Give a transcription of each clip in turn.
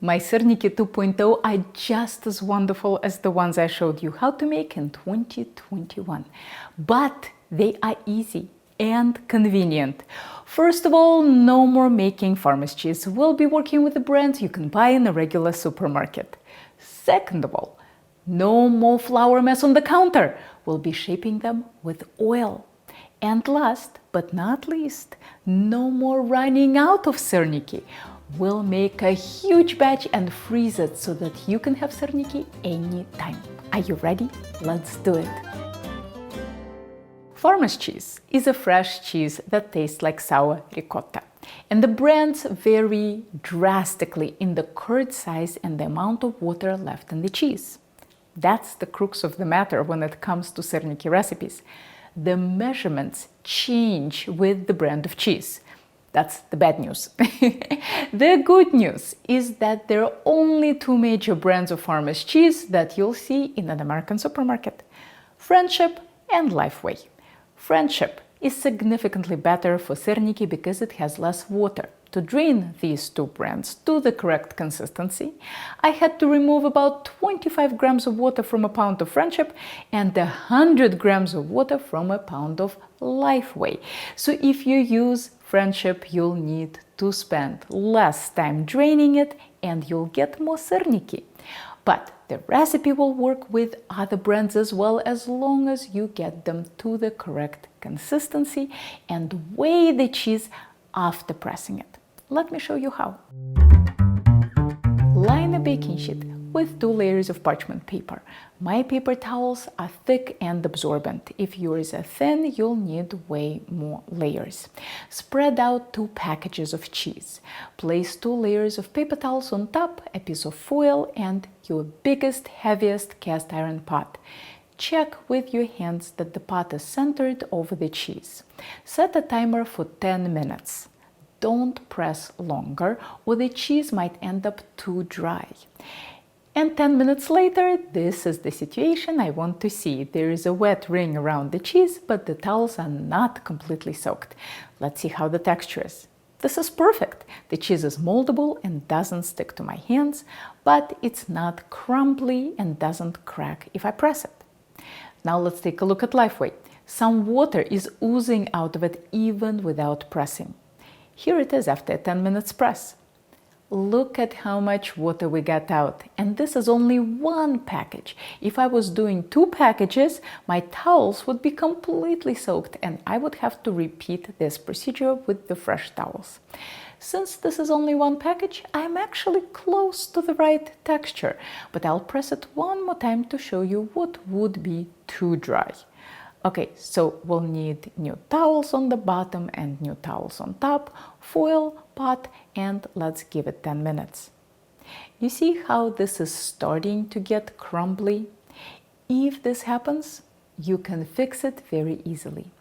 My Syrniki 2.0 are just as wonderful as the ones I showed you how to make in 2021. But they are easy and convenient. First of all, no more making farmer's cheese. We'll be working with the brands you can buy in a regular supermarket. Second of all, no more flour mess on the counter. We'll be shaping them with oil. And last but not least, no more running out of Syrniki. We'll make a huge batch and freeze it so that you can have Syrniki anytime. Are you ready? Let's do it! Farmer's cheese is a fresh cheese that tastes like sour ricotta. And the brands vary drastically in the curd size and the amount of water left in the cheese. That's the crux of the matter when it comes to Syrniki recipes. The measurements change with the brand of cheese. That's the bad news. The good news is that there are only two major brands of farmer's cheese that you'll see in an American supermarket: Friendship and Lifeway. Friendship is significantly better for Syrniki because it has less water. To drain these two brands to the correct consistency, I had to remove about 25 grams of water from a pound of Friendship and 100 grams of water from a pound of Lifeway. So if you use Friendship, you'll need to spend less time draining it and you'll get more Syrniki. But the recipe will work with other brands as well, as long as you get them to the correct consistency and weigh the cheese after pressing it. Let me show you how. Line a baking sheet with 2 layers of parchment paper. My paper towels are thick and absorbent. If yours are thin, you'll need way more layers. Spread out 2 packages of cheese. Place 2 layers of paper towels on top, a piece of foil, and your biggest, heaviest cast iron pot. Check with your hands that the pot is centered over the cheese. Set a timer for 10 minutes. Don't press longer or the cheese might end up too dry. And 10 minutes later, this is the situation I want to see. There is a wet ring around the cheese, but the towels are not completely soaked. Let's see how the texture is. This is perfect. The cheese is moldable and doesn't stick to my hands, but it's not crumbly and doesn't crack if I press it. Now let's take a look at Lifeway. Some water is oozing out of it even without pressing. Here it is after a 10 minutes press. Look at how much water we got out, and this is only 1 package. If I was doing 2 packages, my towels would be completely soaked and I would have to repeat this procedure with the fresh towels. Since this is only 1 package, I'm actually close to the right texture, but I'll press it one more time to show you what would be too dry. Okay, so we'll need new towels on the bottom and new towels on top, foil, pot, and let's give it 10 minutes. You see how this is starting to get crumbly? If this happens, you can fix it very easily.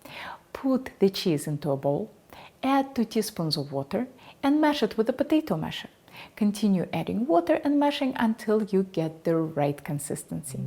Put the cheese into a bowl, add 2 teaspoons of water, and mash it with a potato masher. Continue adding water and mashing until you get the right consistency.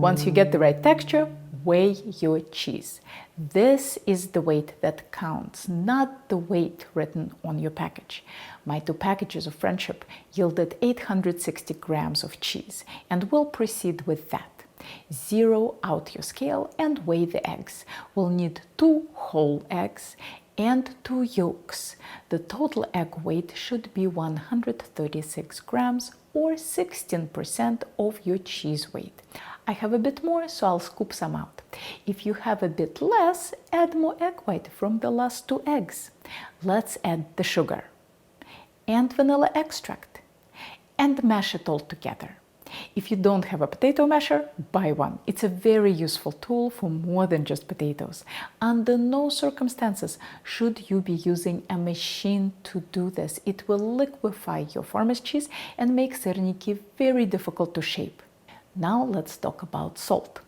Once you get the right texture, weigh your cheese. This is the weight that counts, not the weight written on your package. My 2 packages of Friendship yielded 860 grams of cheese, and we'll proceed with that. Zero out your scale and weigh the eggs. We'll need 2 whole eggs and 2 yolks. The total egg weight should be 136 grams or 16% of your cheese weight. I have a bit more, so I'll scoop some out. If you have a bit less, add more egg white from the last 2 eggs. Let's add the sugar and vanilla extract and mash it all together. If you don't have a potato masher, buy one. It's a very useful tool for more than just potatoes. Under no circumstances should you be using a machine to do this. It will liquefy your farmer's cheese and make Syrniki very difficult to shape. Now let's talk about salt.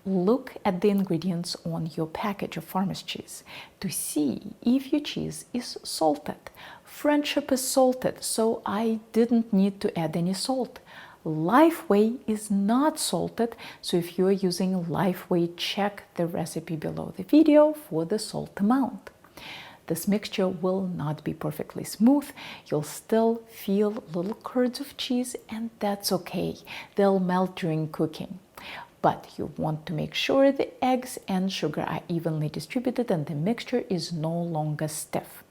Look at the ingredients on your package of farmer's cheese to see if your cheese is salted. Friendship is salted, so I didn't need to add any salt. Lifeway is not salted, so if you are using Lifeway, check the recipe below the video for the salt amount. This mixture will not be perfectly smooth. You'll still feel little curds of cheese, and that's okay. They'll melt during cooking. But you want to make sure the eggs and sugar are evenly distributed and the mixture is no longer stiff.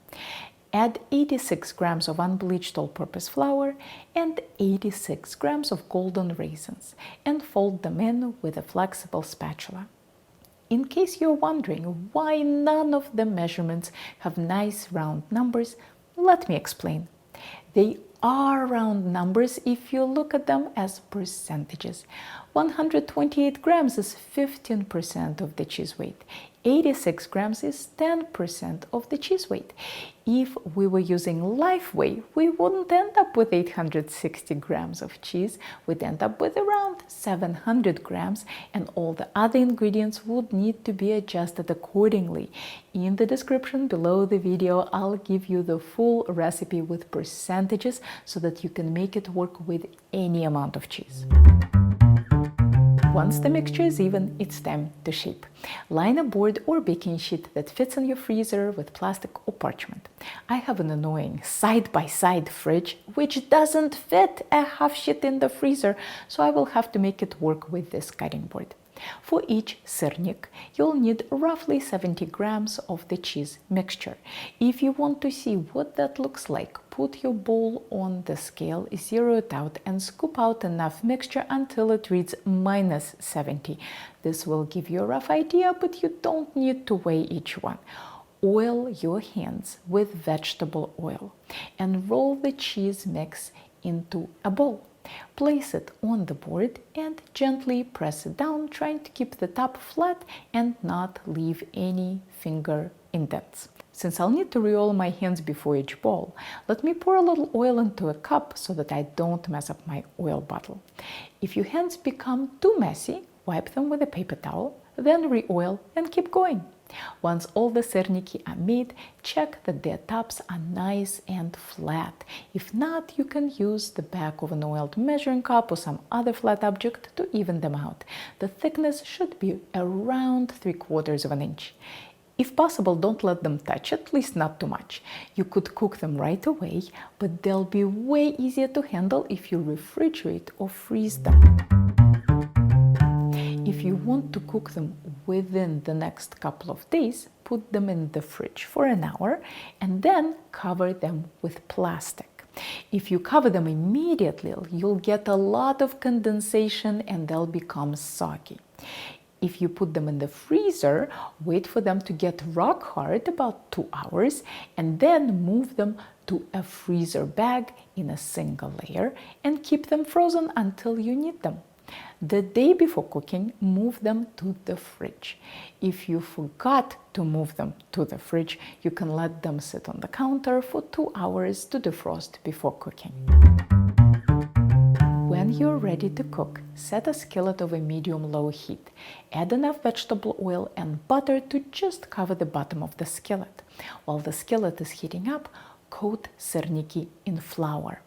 Add 86 grams of unbleached all-purpose flour and 86 grams of golden raisins and fold them in with a flexible spatula. In case you're wondering why none of the measurements have nice round numbers, let me explain. They are round numbers if you look at them as percentages. 128 grams is 15% of the cheese weight. 86 grams is 10% of the cheese weight. If we were using Lifeway, we wouldn't end up with 860 grams of cheese. We'd end up with around 700 grams, and all the other ingredients would need to be adjusted accordingly. In the description below the video, I'll give you the full recipe with percentages so that you can make it work with any amount of cheese. Once the mixture is even, it's time to shape. Line a board or baking sheet that fits in your freezer with plastic or parchment. I have an annoying side-by-side fridge which doesn't fit a half sheet in the freezer, so I will have to make it work with this cutting board. For each syrnik, you'll need roughly 70 grams of the cheese mixture. If you want to see what that looks like, put your bowl on the scale, zero it out, and scoop out enough mixture until it reads minus 70. This will give you a rough idea, but you don't need to weigh each one. Oil your hands with vegetable oil and roll the cheese mix into a bowl. Place it on the board and gently press it down, trying to keep the top flat and not leave any finger indents. Since I'll need to re-oil my hands before each bowl, let me pour a little oil into a cup so that I don't mess up my oil bottle. If your hands become too messy, wipe them with a paper towel, then re-oil and keep going. Once all the syrniki are made, check that their tops are nice and flat. If not, you can use the back of an oiled measuring cup or some other flat object to even them out. The thickness should be around 3/4 of an inch. If possible, don't let them touch, at least not too much. You could cook them right away, but they'll be way easier to handle if you refrigerate or freeze them. If you want to cook them within the next couple of days, put them in the fridge for an hour and then cover them with plastic. If you cover them immediately, you'll get a lot of condensation and they'll become soggy. If you put them in the freezer, wait for them to get rock hard, about 2 hours, and then move them to a freezer bag in a single layer and keep them frozen until you need them. The day before cooking, move them to the fridge. If you forgot to move them to the fridge, you can let them sit on the counter for 2 hours to defrost before cooking. When you're ready to cook, set a skillet over medium-low heat. Add enough vegetable oil and butter to just cover the bottom of the skillet. While the skillet is heating up, coat syrniki in flour.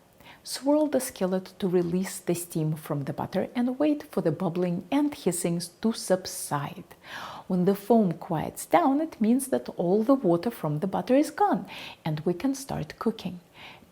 Swirl the skillet to release the steam from the butter and wait for the bubbling and hissing to subside. When the foam quiets down, it means that all the water from the butter is gone and we can start cooking.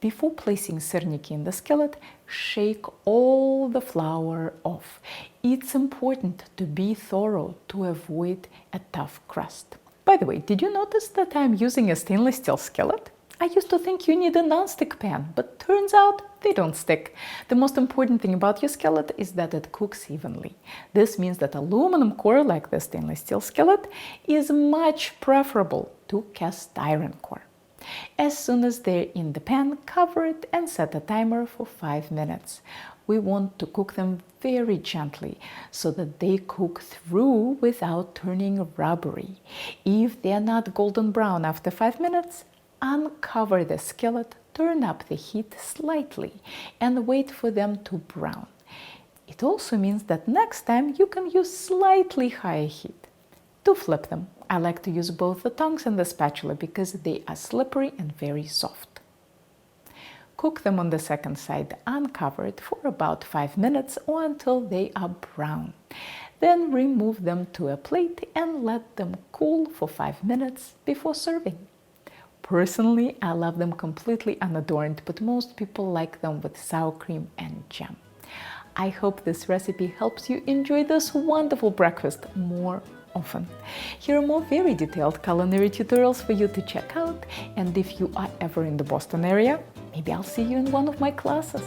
Before placing syrniki in the skillet, shake all the flour off. It's important to be thorough to avoid a tough crust. By the way, did you notice that I'm using a stainless steel skillet? I used to think you need a non-stick pan, but turns out they don't stick. The most important thing about your skillet is that it cooks evenly. This means that aluminum core, like the stainless steel skillet, is much preferable to cast iron core. As soon as they're in the pan, cover it and set a timer for 5 minutes. We want to cook them very gently so that they cook through without turning rubbery. If they're not golden brown after 5 minutes, uncover the skillet, turn up the heat slightly, and wait for them to brown. It also means that next time you can use slightly higher heat. To flip them, I like to use both the tongs and the spatula because they are slippery and very soft. Cook them on the second side uncovered for about 5 minutes or until they are brown. Then remove them to a plate and let them cool for 5 minutes before serving. Personally, I love them completely unadorned, but most people like them with sour cream and jam. I hope this recipe helps you enjoy this wonderful breakfast more often. Here are more very detailed culinary tutorials for you to check out, and if you are ever in the Boston area, maybe I'll see you in one of my classes.